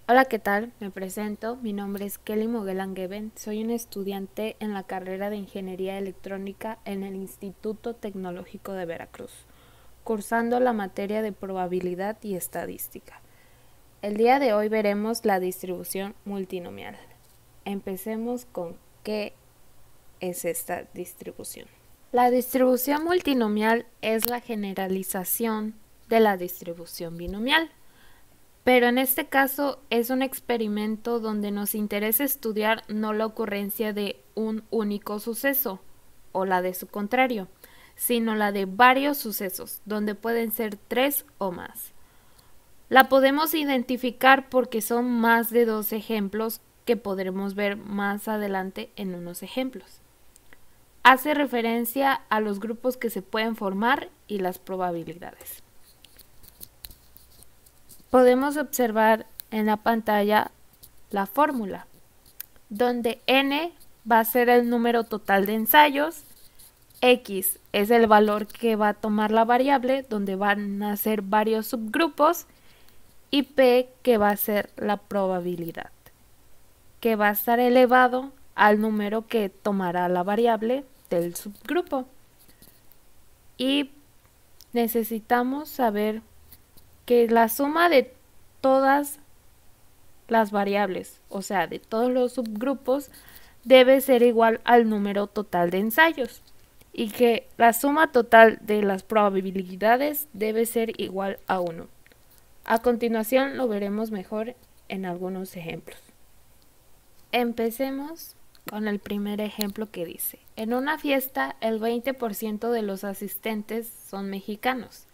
Hola, ¿qué tal? Me presento. Mi nombre es Kelly Moguel-Angeben. Soy una estudiante en la carrera de Ingeniería Electrónica en el Instituto Tecnológico de Veracruz, cursando la materia de probabilidad y estadística. El día de hoy veremos la distribución multinomial. Empecemos con ¿qué es esta distribución? La distribución multinomial es la generalización de la distribución binomial. Pero en este caso es un experimento donde nos interesa estudiar no la ocurrencia de un único suceso o la de su contrario, sino la de varios sucesos, donde pueden ser 3 o más. La podemos identificar porque son más de 2 ejemplos que podremos ver más adelante en unos ejemplos. Hace referencia a los grupos que se pueden formar y las probabilidades. Podemos observar en la pantalla la fórmula, donde n va a ser el número total de ensayos, x es el valor que va a tomar la variable, donde van a ser varios subgrupos, y p que va a ser la probabilidad, que va a estar elevado al número que tomará la variable del subgrupo. Y necesitamos saber que la suma de todas las variables, o sea, de todos los subgrupos, debe ser igual al número total de ensayos y que la suma total de las probabilidades debe ser igual a 1. A continuación lo veremos mejor en algunos ejemplos. Empecemos con el primer ejemplo que dice: en una fiesta el 20% de los asistentes son mexicanos,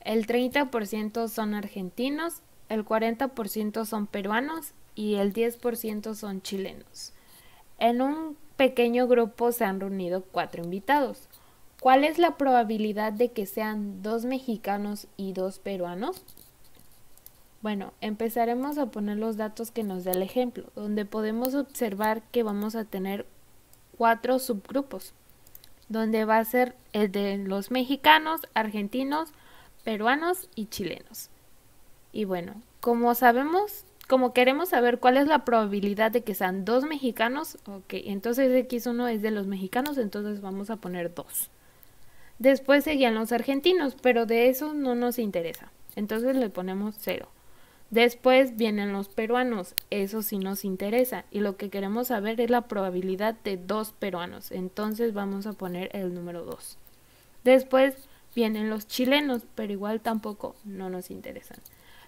el 30% son argentinos, el 40% son peruanos y el 10% son chilenos. En un pequeño grupo se han reunido 4 invitados. ¿Cuál es la probabilidad de que sean 2 mexicanos y 2 peruanos? Bueno, empezaremos a poner los datos que nos da el ejemplo, donde podemos observar que vamos a tener 4 subgrupos, donde va a ser el de los mexicanos, argentinos, peruanos y chilenos. Y bueno, como queremos saber cuál es la probabilidad de que sean 2 mexicanos, ok, entonces X1 es de los mexicanos, entonces vamos a poner 2. Después seguían los argentinos, pero de eso no nos interesa, entonces le ponemos 0. Después vienen los peruanos, eso sí nos interesa, y lo que queremos saber es la probabilidad de 2 peruanos, entonces vamos a poner el número 2. Después vienen los chilenos, pero igual tampoco no nos interesan.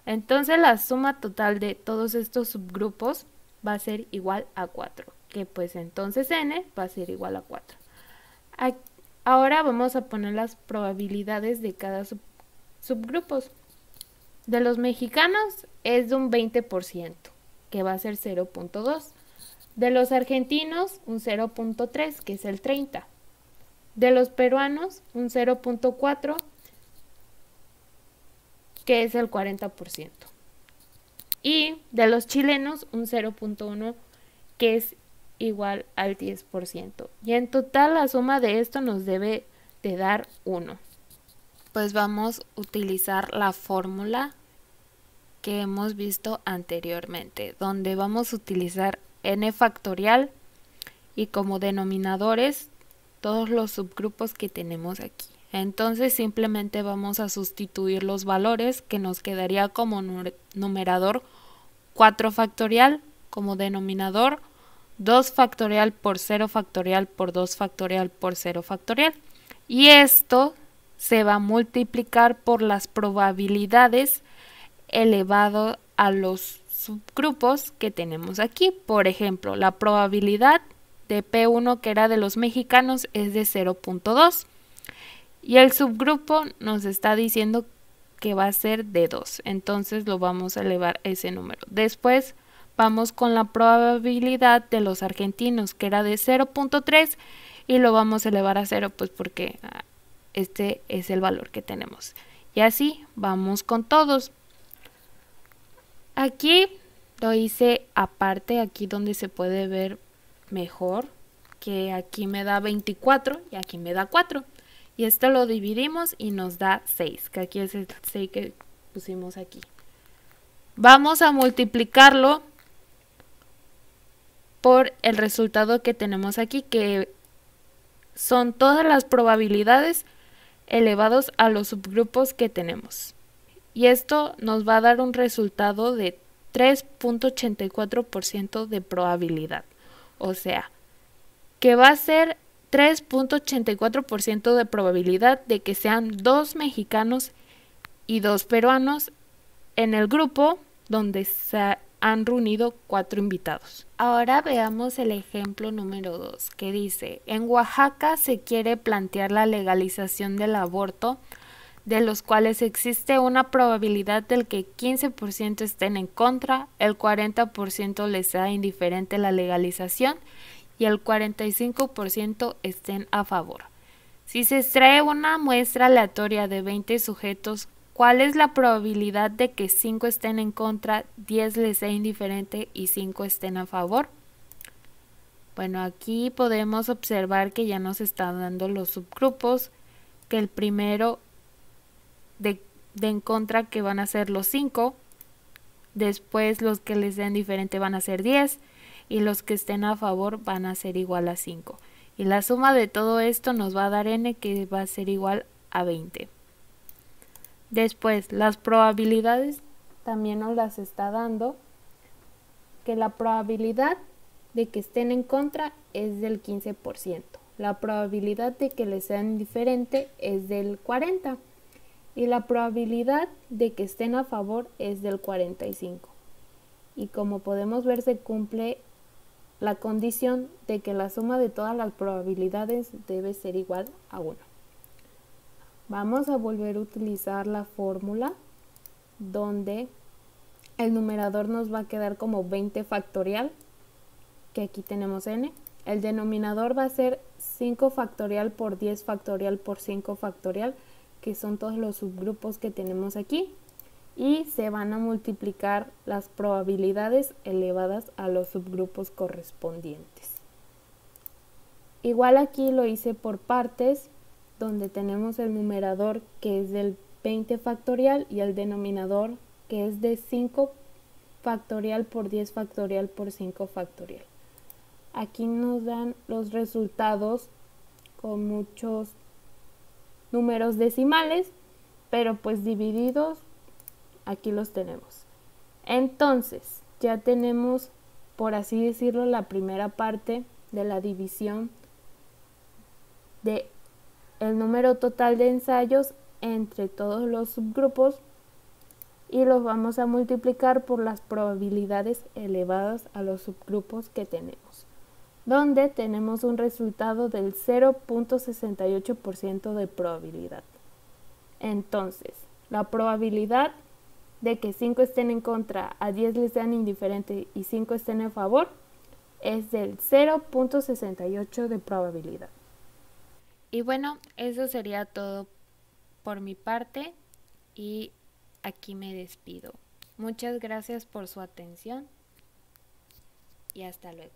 Entonces la suma total de todos estos subgrupos va a ser igual a 4, que pues entonces n va a ser igual a 4. Ahora vamos a poner las probabilidades de cada subgrupos. De los mexicanos es de un 20%, que va a ser 0.2. De los argentinos un 0.3, que es el 30. De los peruanos un 0.4, que es el 40%. Y de los chilenos un 0.1, que es igual al 10%. Y en total la suma de esto nos debe de dar 1. Pues vamos a utilizar la fórmula que hemos visto anteriormente, donde vamos a utilizar n factorial y como denominadores todos los subgrupos que tenemos aquí. Entonces simplemente vamos a sustituir los valores, que nos quedaría como numerador 4 factorial, como denominador 2 factorial por 0 factorial por 2 factorial por 0 factorial. Y esto se va a multiplicar por las probabilidades elevado a los subgrupos que tenemos aquí. Por ejemplo, la probabilidad de P1, que era de los mexicanos, es de 0.2 y el subgrupo nos está diciendo que va a ser de 2, entonces lo vamos a elevar ese número. Después vamos con la probabilidad de los argentinos, que era de 0.3 y lo vamos a elevar a 0, pues porque este es el valor que tenemos. Y así vamos con todos. Aquí lo hice aparte, aquí donde se puede ver mejor, que aquí me da 24 y aquí me da 4. Y esto lo dividimos y nos da 6, que aquí es el 6 que pusimos aquí. Vamos a multiplicarlo por el resultado que tenemos aquí, que son todas las probabilidades elevados a los subgrupos que tenemos. Y esto nos va a dar un resultado de 3.84% de probabilidad. O sea, que va a ser 3.84% de probabilidad de que sean 2 mexicanos y 2 peruanos en el grupo donde se han reunido 4 invitados. Ahora veamos el ejemplo número 2, que dice: en Oaxaca se quiere plantear la legalización del aborto, de los cuales existe una probabilidad del que 15% estén en contra, el 40% les sea indiferente la legalización y el 45% estén a favor. Si se extrae una muestra aleatoria de 20 sujetos, ¿cuál es la probabilidad de que 5 estén en contra, 10 les sea indiferente y 5 estén a favor? Bueno, aquí podemos observar que ya nos están dando los subgrupos, que el primero de en contra, que van a ser los 5, después los que les den diferente van a ser 10 y los que estén a favor van a ser igual a 5. Y la suma de todo esto nos va a dar n, que va a ser igual a 20. Después, las probabilidades también nos las está dando, que la probabilidad de que estén en contra es del 15%. La probabilidad de que les sean indiferente es del 40%. Y la probabilidad de que estén a favor es del 45%. Y como podemos ver, se cumple la condición de que la suma de todas las probabilidades debe ser igual a 1. Vamos a volver a utilizar la fórmula donde el numerador nos va a quedar como 20 factorial, que aquí tenemos n. El denominador va a ser 5 factorial por 10 factorial por 5 factorial, que son todos los subgrupos que tenemos aquí. Y se van a multiplicar las probabilidades elevadas a los subgrupos correspondientes. Igual aquí lo hice por partes, donde tenemos el numerador que es del 20 factorial y el denominador que es de 5 factorial por 10 factorial por 5 factorial. Aquí nos dan los resultados con muchos números decimales, pero pues divididos, aquí los tenemos. Entonces, ya tenemos, por así decirlo, la primera parte de la división de el número total de ensayos entre todos los subgrupos, y los vamos a multiplicar por las probabilidades elevadas a los subgrupos que tenemos, donde tenemos un resultado del 0.68% de probabilidad. Entonces, la probabilidad de que 5 estén en contra, a 10 les sean indiferente y 5 estén a favor es del 0.68 de probabilidad. Y bueno, eso sería todo por mi parte y aquí me despido. Muchas gracias por su atención y hasta luego.